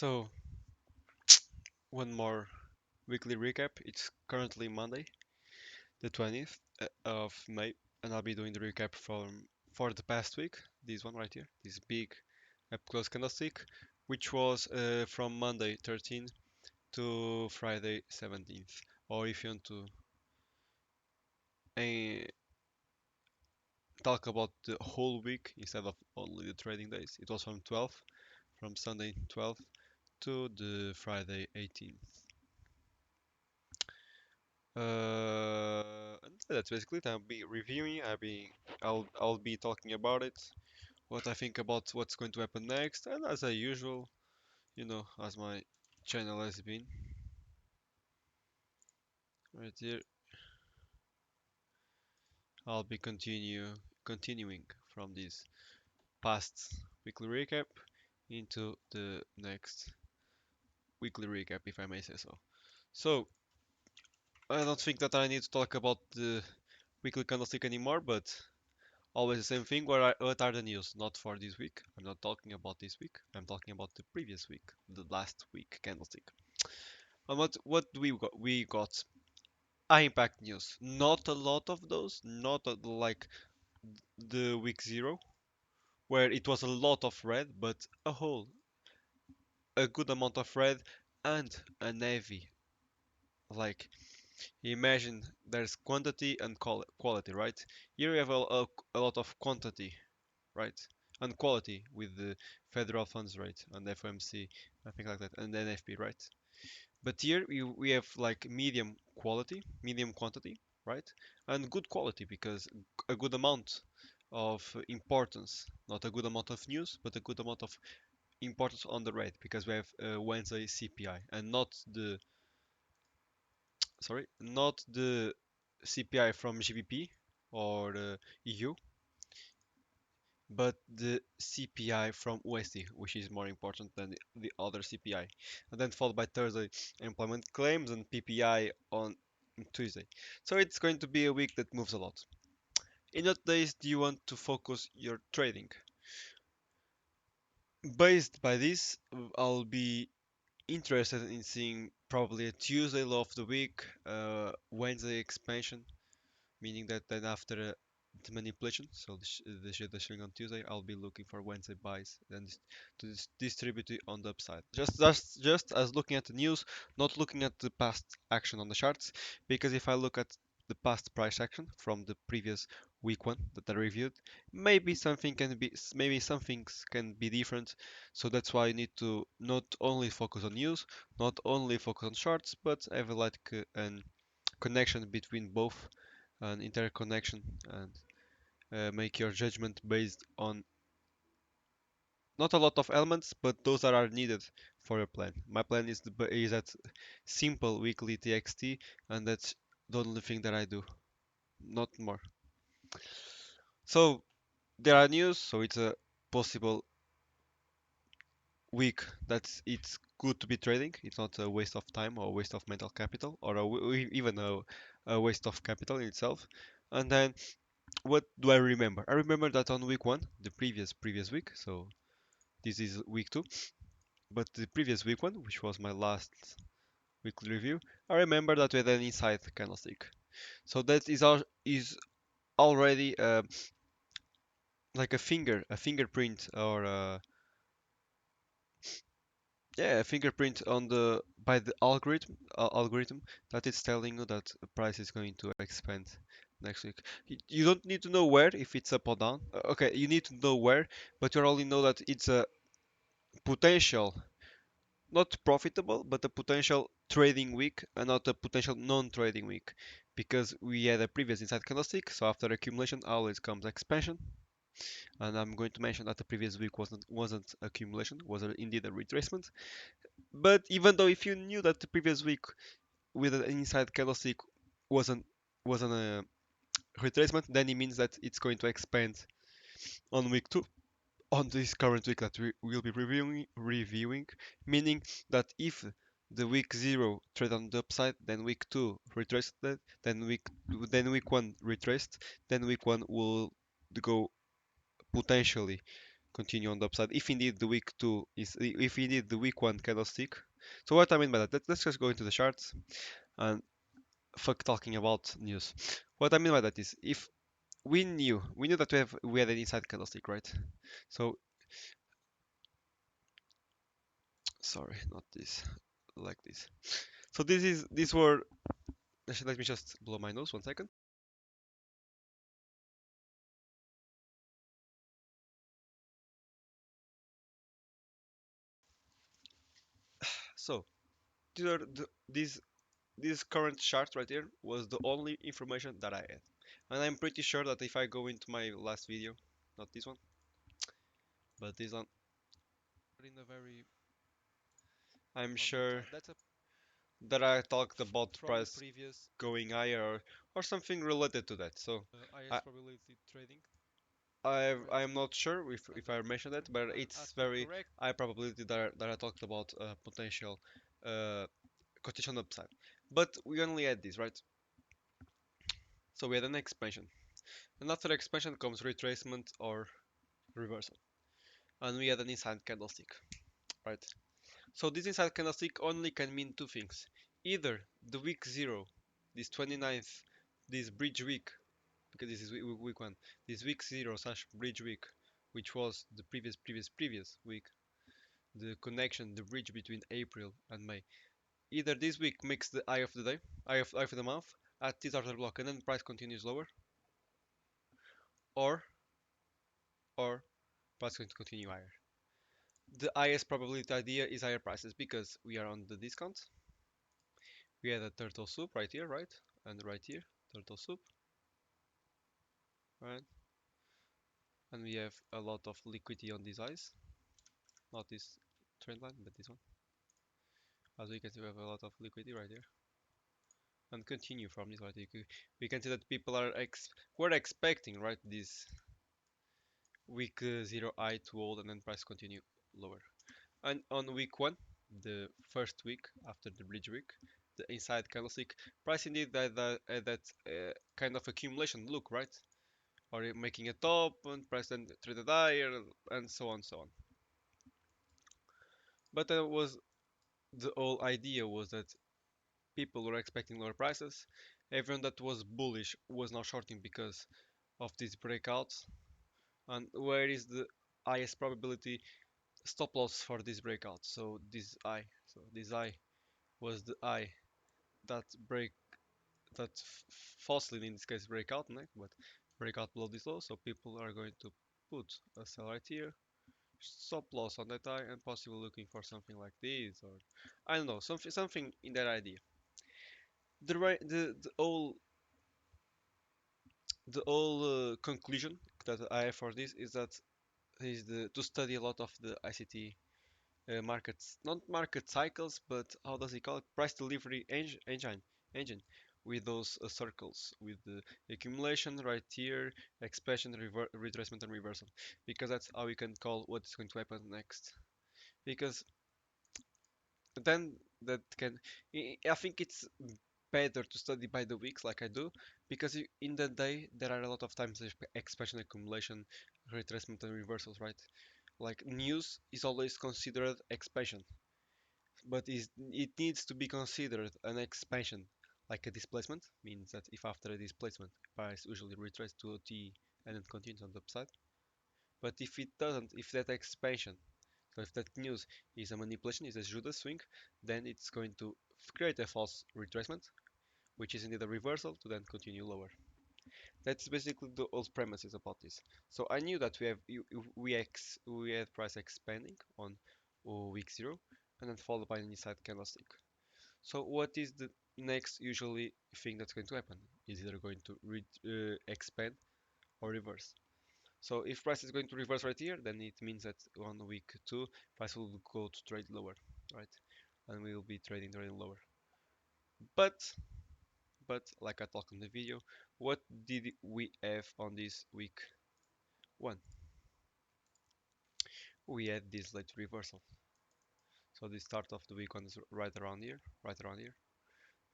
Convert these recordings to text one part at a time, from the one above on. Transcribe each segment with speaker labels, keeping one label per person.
Speaker 1: So, one more weekly recap. It's currently Monday, the 20th of May, and I'll be doing the recap for the past week. This one right here, this big up close candlestick, which was from Monday 13th to Friday 17th. Or if you want to uh, talk about the whole week instead of only the trading days, it was from Sunday 12th to the Friday 18th. And that's basically it. I'll be reviewing. I'll be talking about it, what I think about what's going to happen next, and as usual, as my channel has been right here, I'll be continuing from this past weekly recap into the next weekly recap, if I may say so. So I don't think that I need to talk about the weekly candlestick anymore, but always the same thing. What are the news? Not for this week. I'm not talking about this week. I'm talking about the previous week, the last week candlestick. And what do we got? We got high impact news. Not a lot of those. Not like the week zero, where it was a lot of red, but a good amount of red and a heavy. Like imagine there's quantity and quality, right? Here we have a lot of quantity, right? And quality with the federal funds rate and FOMC, I think like that, and NFP, right? But here we have like medium quantity, right? And good quality because a good amount of importance, not a good amount of news, but a good amount of importance on the rate because we have Wednesday CPI and not the CPI from GBP or the EU, but the CPI from USD, which is more important than the other CPI. And then followed by Thursday, employment claims and PPI on Tuesday. So it's going to be a week that moves a lot. In what days do you want to focus your trading? Based by this, I'll be interested in seeing probably a Tuesday low of the week, Wednesday expansion, meaning that then after the manipulation, so the shit that's showing on Tuesday, I'll be looking for Wednesday buys and to distribute it on the upside. Just as looking at the news, not looking at the past action on the charts, because if I look at the past price action from the previous week one that I reviewed, maybe some things can be different. So that's why I need to not only focus on news, not only focus on charts, but have like an connection between both, an interconnection, and make your judgment based on not a lot of elements, but those that are needed for your plan. My plan is that simple weekly TXT, and that's the only thing that I do, not more. So there are news, so it's a possible week that it's good to be trading. It's not a waste of time or a waste of mental capital or even a waste of capital in itself. And then what do I remember? I remember that on week one, the previous week, so this is week two, but the previous week one, which was my last weekly review, I remember that we had an inside candlestick. So that is already like a fingerprint, or yeah, a fingerprint on the by the algorithm that it's telling you that the price is going to expand next week. You don't need to know where, if it's up or down. Okay, you need to know where, but you only know that it's a potential, not profitable, but a potential trading week and not a potential non-trading week, because we had a previous inside candlestick. So after accumulation always comes expansion, and I'm going to mention that the previous week wasn't accumulation, was indeed a retracement. But even though if you knew that the previous week with an inside candlestick wasn't wasn't a retracement, then it means that it's going to expand on week two, on this current week that we will be reviewing, meaning that if the week zero trade on the upside, then week two retraced that, then week one retraced, then week one will go potentially continue on the upside. If indeed the week two is, if indeed the week one candlestick. So what I mean by that, let's just go into the charts and fuck talking about news. What I mean by that is, if we knew that we had an inside candlestick, right? So sorry, not this, like this. So these were. Let me just blow my nose 1 second. So these are this current chart right here was the only information that I had, and I'm pretty sure that if I go into my last video, not this one, but this one, in a very, I'm sure that I talked about price going higher or something related to that. So I
Speaker 2: probability trading,
Speaker 1: I'm not sure if I mentioned that, but it's very high probability that I talked about potential uh, quotation upside. But we only had this, right? So we had an expansion, and after expansion comes retracement or reversal, and we had an inside candlestick, right? So this inside candlestick only can mean two things: either the week zero, this 29th, this bridge week, because this is week one, this week zero slash bridge week, which was the previous week, the connection, the bridge between April and May. Either this week makes the eye of the day, eye of the month at this order block, and then price continues lower, or or price going to continue higher. The highest probability idea is higher prices because we are on the discount. We had a turtle soup right here, right? And right here, turtle soup, right? And we have a lot of liquidity on these eyes. Not this trend line, but this one. As we can see, we have a lot of liquidity right here. And continue from this right here. We can see that people are were expecting, right, this week zero high to hold and then price continue lower. And on week one, the first week after the bridge week, the inside candlestick, price indeed that kind of accumulation look, right? Or making a top and price then traded higher and so on, so on. But that was the whole idea was that people were expecting lower prices. Everyone that was bullish was now shorting because of these breakouts. And where is the highest probability stop loss for this breakout? So this I was the I that break that falsely in this case breakout, no? But breakout below this low. So people are going to put a sell right here, stop loss on that eye, and possibly looking for something like this, or I don't know, something in that idea. The whole conclusion that I have for this is that is to study a lot of the ICT markets, not market cycles, but how does he call it? Price delivery engine with those circles, with the accumulation right here, expansion, retracement, and reversal, because that's how we can call what's going to happen next. Because then that can, I think it's better to study by the weeks like I do, because in the day there are a lot of times expansion, accumulation, retracement, and reversals, right? Like news is always considered expansion, but it needs to be considered an expansion. Like a displacement means that if after a displacement price usually retraces to OT and then continues on the upside. But if it doesn't, if that expansion, so if that news is a manipulation, is a Judas swing, then it's going to create a false retracement, which is indeed a reversal to then continue lower. That's basically the old premises about this. So I knew that we had price expanding on week zero, and then followed by an inside candlestick. So what is the next usually thing that's going to happen? Is either going to expand or reverse. So if price is going to reverse right here, then it means that on week two, price will go to trade lower, right? And we will be trading lower. But like I talked in the video, what did we have on this week one? We had this late reversal. So the start of the week one is right around here, right around here.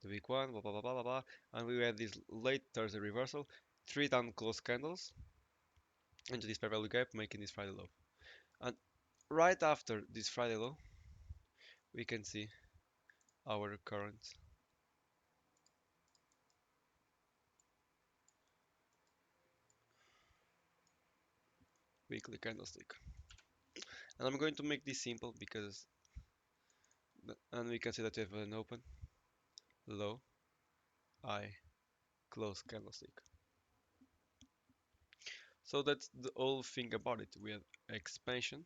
Speaker 1: The week one, blah blah blah blah blah, blah. And we had this late Thursday reversal, three down close candles into this fair value gap, making this Friday low. And right after this Friday low, we can see our current weekly candlestick. And I'm going to make this simple because, and we can see that we have an open, low, high, close candlestick. So that's the whole thing about it. We have expansion.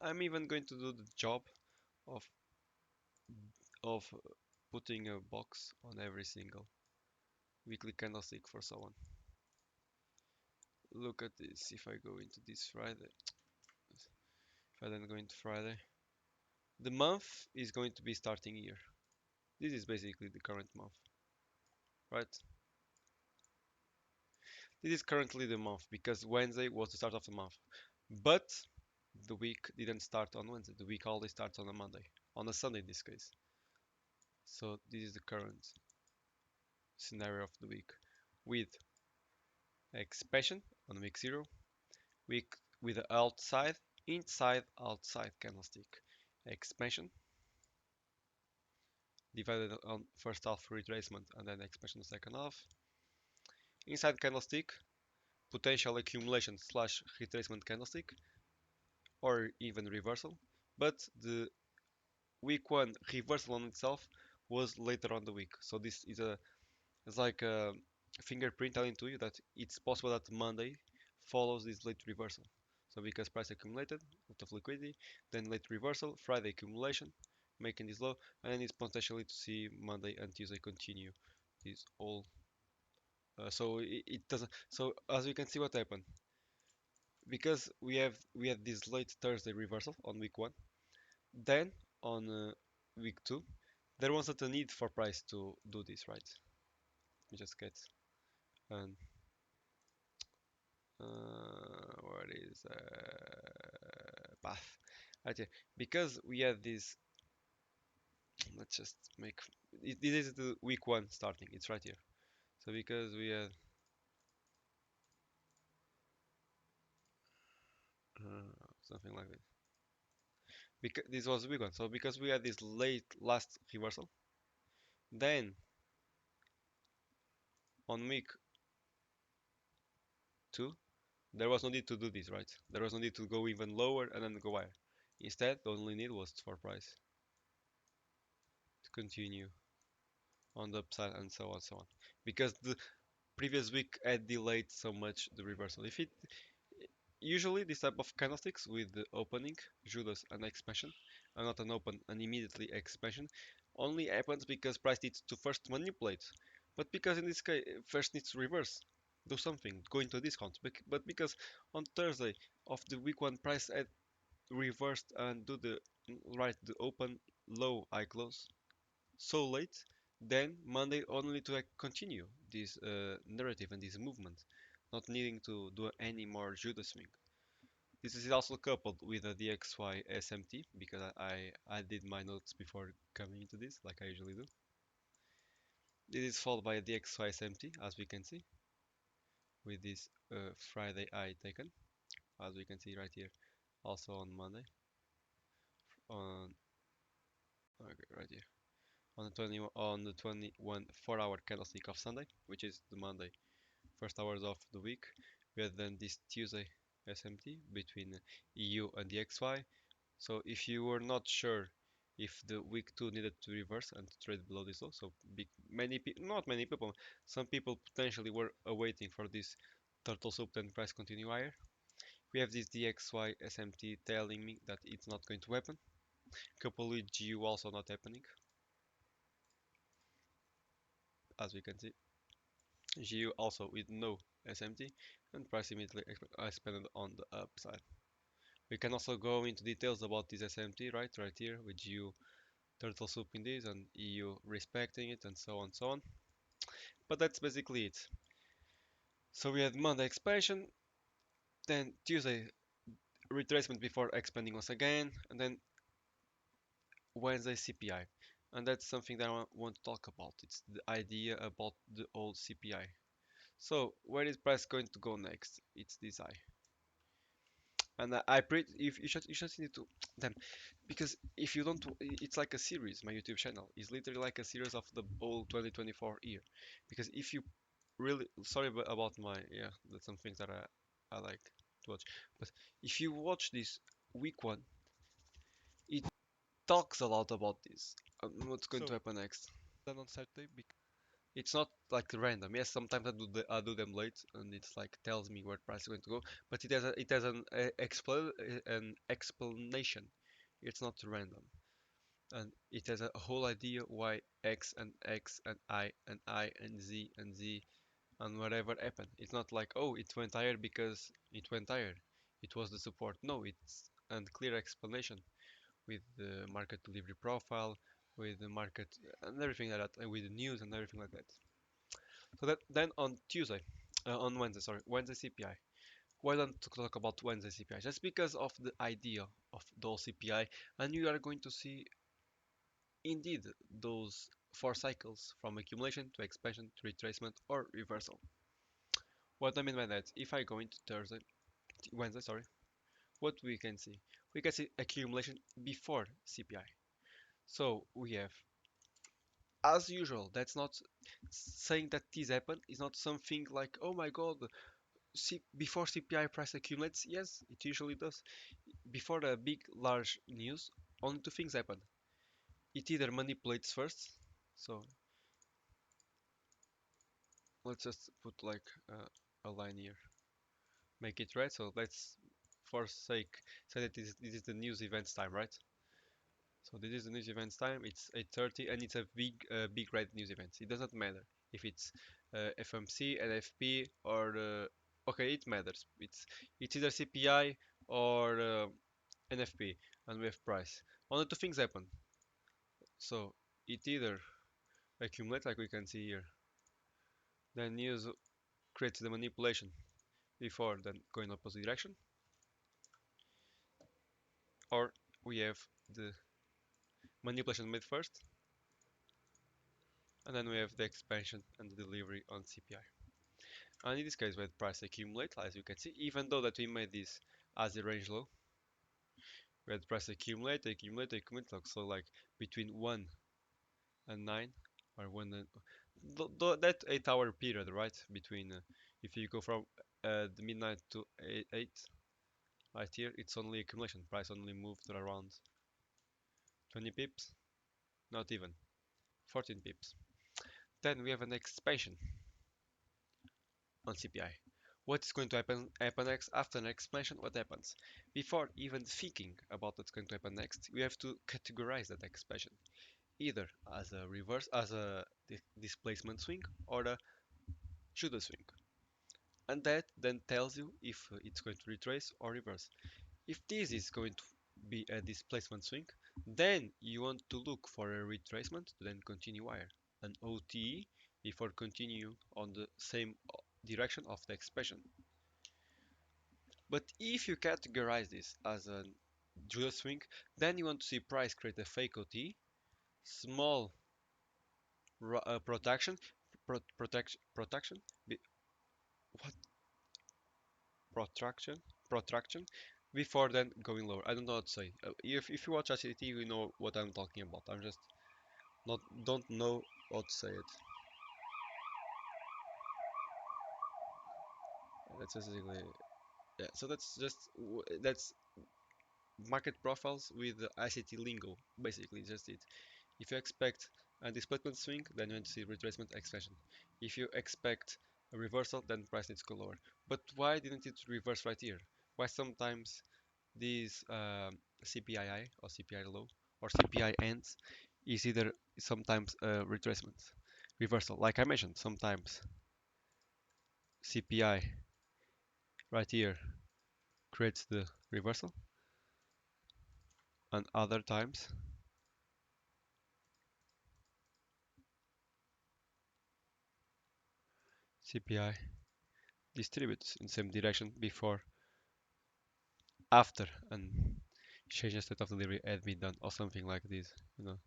Speaker 1: I'm even going to do the job of of putting a box on every single weekly candlestick for someone. Look at this. If I go into this Friday, if I then go into Friday, the month is going to be starting here. This is basically the current month, right? This is currently the month because Wednesday was the start of the month. But the week didn't start on Wednesday. The week always starts on a Monday, on a Sunday in this case. So this is the current scenario of the week with expansion on week 0, week with the outside, inside, outside candlestick. Expansion divided on first half retracement and then expansion second half. Inside candlestick, potential accumulation slash retracement candlestick or even reversal. But the week 1 reversal on itself was later on the week. So this is a it's like a fingerprint telling to you that it's possible that Monday follows this late reversal. So because price accumulated, lot of liquidity, then late reversal, Friday accumulation, making this low, and then it's potentially to see Monday and Tuesday continue this all. So it doesn't. So as you can see, what happened because we had this late Thursday reversal on week 1. Then on week 2, there wasn't a need for price to do this, right? Let me just get and what is path right here because we had this. Let's just make this is the week 1 starting. It's right here. So because we had something like this, because this was week 1. So because we had this late last reversal, then on week 2 there was no need to do this, right? There was no need to go even lower and then go higher. Instead, the only need was for price to continue on the upside and so on, so on. Because the previous week had delayed so much the reversal. If it usually this type of candlesticks with the opening, Judas and expansion, and not an open and immediately expansion, only happens because price needs to first manipulate. But because in this case first needs to reverse, do something, go into a discount. But because on Thursday of the week 1 price had reversed and do the right the open low high close so late, then Monday only to continue this narrative and this movement, not needing to do any more Judas swing. This is also coupled with a DXY SMT because I did my notes before coming into this, like I usually do. This is followed by a DXY SMT, as we can see, with this Friday high taken, as we can see right here, also on Monday, on okay, right here, on the 21 4-hour candlestick of Sunday, which is the Monday first hours of the week. We had then this Tuesday SMT between EU and the XY. So if you were not sure if the week 2 needed to reverse and to trade below this low, so many people, not many people, some people potentially were awaiting for this turtle soup and price continue higher. We have this DXY SMT telling me that it's not going to happen, coupled with GU also not happening, as we can see. GU also with no SMT and price immediately expanded on the upside. We can also go into details about this SMT right here with GU turtle soup in this and EU respecting it and so on so on. But that's basically it. So we had Monday expansion, then Tuesday retracement before expanding once again, and then Wednesday CPI. And that's something that I want to talk about. It's the idea about the old CPI. So where is price going to go next? It's this high. And I pray if you just need to them because if you don't it's like a series. My YouTube channel is literally like a series of the whole 2024 year, because if you really sorry about my yeah, that's some things that I like to watch, but if you watch this week one, it talks a lot about this and what's going to
Speaker 2: So
Speaker 1: happen next.
Speaker 2: then on Saturday,
Speaker 1: It's not like random. Yes, sometimes I do them late, and it's like tells me where price is going to go. But it has an explanation. It's not random, and it has a whole idea why X and I and Z and whatever happened. It's not like, oh, it went higher because it went higher. It was the support. No, it's a clear explanation with the market delivery profile, with the market and everything like that, and with the news and everything like that. So that then on Tuesday, on Wednesday, sorry, Wednesday CPI. Why don't talk about Wednesday CPI? Just because of the idea of those CPI, and you are going to see indeed those four cycles from accumulation to expansion to retracement or reversal. What I mean by that, if I go into Wednesday, sorry, what we can see accumulation before CPI. So we have, as usual, that's not saying that this happened is not something like, oh my god, before CPI price accumulates. Yes, it usually does. Before the big, large news, only two things happen. It either manipulates first, so let's just put like a line here, make it red. So let's, for sake, say that this is the news events time, right? So this is the news events time. It's 8:30, and it's a big red news event. It doesn't matter if it's FMC, NFP, or okay, it matters. It's either CPI or NFP, and we have price. Only two things happen. So it either accumulates, like we can see here, then news creates the manipulation before then going opposite direction, or we have the manipulation made first, and then we have the expansion and the delivery on CPI. And in this case, we had price accumulate, as you can see, even though that we made this as a range low, we had price accumulate, so like between 1 and 9, or 1 and that 8 hour period, right? Between if you go from the midnight to 8 right here, it's only accumulation. Price only moved around 20 pips, not even 14 pips. Then we have an expansion on CPI. What's going to happen next after an expansion? What happens? Before even thinking about what's going to happen next, we have to categorize that expansion either as a reverse, as a displacement swing, or a Judo swing, and that then tells you if it's going to retrace or reverse. If this is going to be a displacement swing, then you want to look for a retracement to then continue higher, an OTE before continue on the same direction of the expansion. But if you categorize this as a judo swing, then you want to see price create a fake OTE, small protection, protection, what protraction, protraction, before then going lower. I don't know what to say. If you watch ICT, you know what I'm talking about. I'm just not don't know how to say it. That's basically yeah. So that's just that's market profiles with the ICT lingo. Basically, just it. If you expect a displacement swing, then you want to see retracement expansion. If you expect a reversal, then price needs to go lower. But why didn't it reverse right here? Why sometimes these CPII or CPI low or CPI ends is either sometimes a retracement, reversal. Like I mentioned, sometimes CPI right here creates the reversal, and other times CPI distributes in same direction before, after, and change the state of delivery had been done or something like this. You know,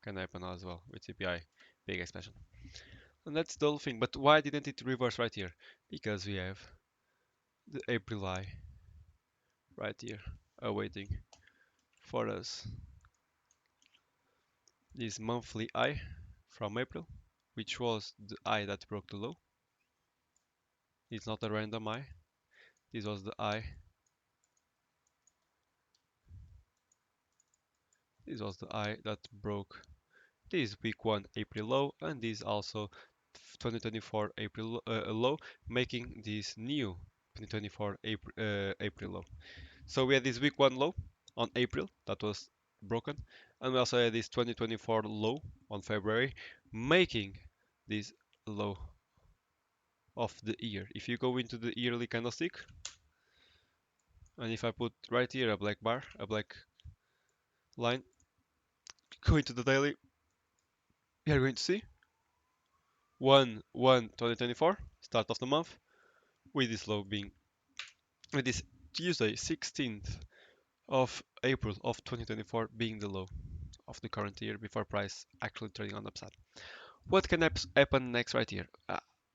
Speaker 1: can happen as well with CPI big expansion. And that's the whole thing. But why didn't it reverse right here? Because we have the April eye right here, awaiting for us. This monthly eye from April, which was the eye that broke the low. It's not a random eye. This was the eye. This was the eye that broke this week 1 April low, and this also 2024 April low, making this new 2024 April low. So we had this week 1 low on April that was broken, and we also had this 2024 low on February, making this low of the year. If you go into the yearly candlestick, and if I put right here a black bar, a black line, go into the daily, we are going to see 1/1/2024, start of the month, with this low being, with this Tuesday 16th of April of 2024 being the low of the current year before price actually trading on the upside. What can happen next right here?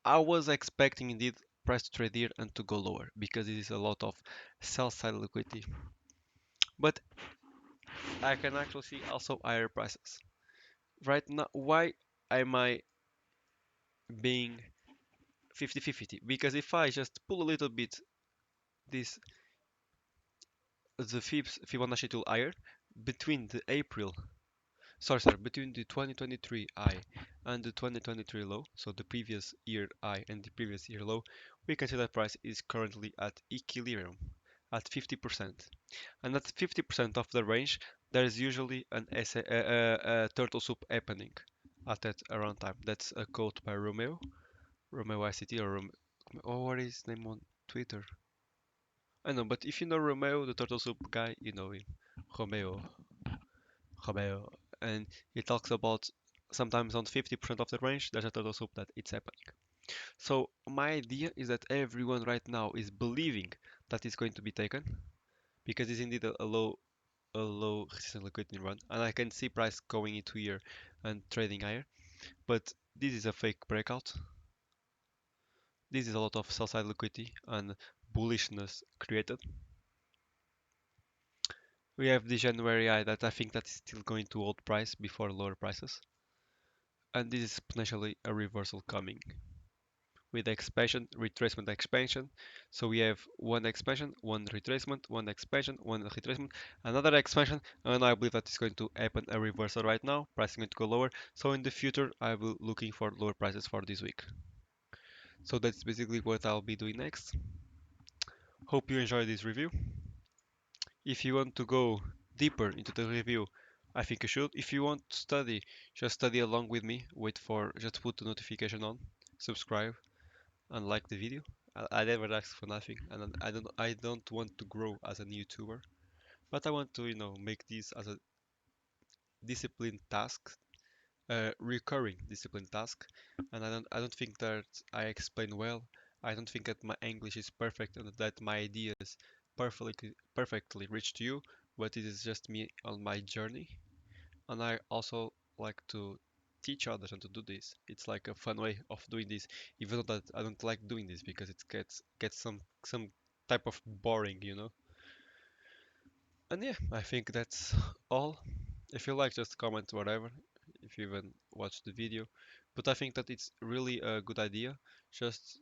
Speaker 1: I was expecting indeed price to trade here and to go lower because it is a lot of sell side liquidity. But I can actually see also higher prices. Right now, why am I being 50-50? Because if I just pull a little bit this the Fibonacci tool higher between the April sorry, between the 2023 high and the 2023 low, so the previous year high and the previous year low, we can see that price is currently at equilibrium at 50%. And at 50% of the range, there's usually a turtle soup happening at that around time. That's a quote by Romeo ICT, or what is his name on Twitter? I know, but if you know Romeo, the turtle soup guy, you know him. Romeo. Romeo. And he talks about sometimes on 50% of the range, there's a turtle soup that it's happening. So my idea is that everyone right now is believing that it's going to be taken because it's indeed a low resistance liquidity run, and I can see price going into here and trading higher. But this is a fake breakout. This is a lot of sell side liquidity and bullishness created. We have the January high that I think that is still going to hold price before lower prices, and this is potentially a reversal coming with expansion, retracement, expansion. So we have one expansion, one retracement, one expansion, one retracement, another expansion, and I believe that is going to happen a reversal right now. Price is going to go lower. So in the future, I will looking for lower prices for this week. So that's basically what I'll be doing next. Hope you enjoyed this review. If you want to go deeper into the review, I think you should. If you want to study, just study along with me. Wait for, just put the notification on, subscribe, and like the video. I never ask for nothing, and I don't want to grow as a YouTuber, but I want to make this as a disciplined task, recurring disciplined task, and I don't think that I explain well. I don't think that my English is perfect and that my ideas perfectly reach to you, but it is just me on my journey, and I also like to teach others and to do this. It's like a fun way of doing this, even though that I don't like doing this because it gets some type of boring. And yeah, I think that's all. If you like, just comment whatever. If you even watch the video, but I think that it's really a good idea just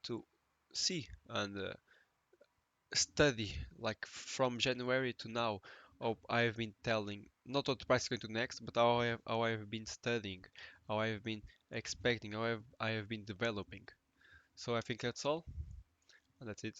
Speaker 1: to see and study like from January to now. Oh, I've been telling not what the price is going to next, but how I have been studying, how I have been expecting, how I have been developing. So I think that's all, and that's it.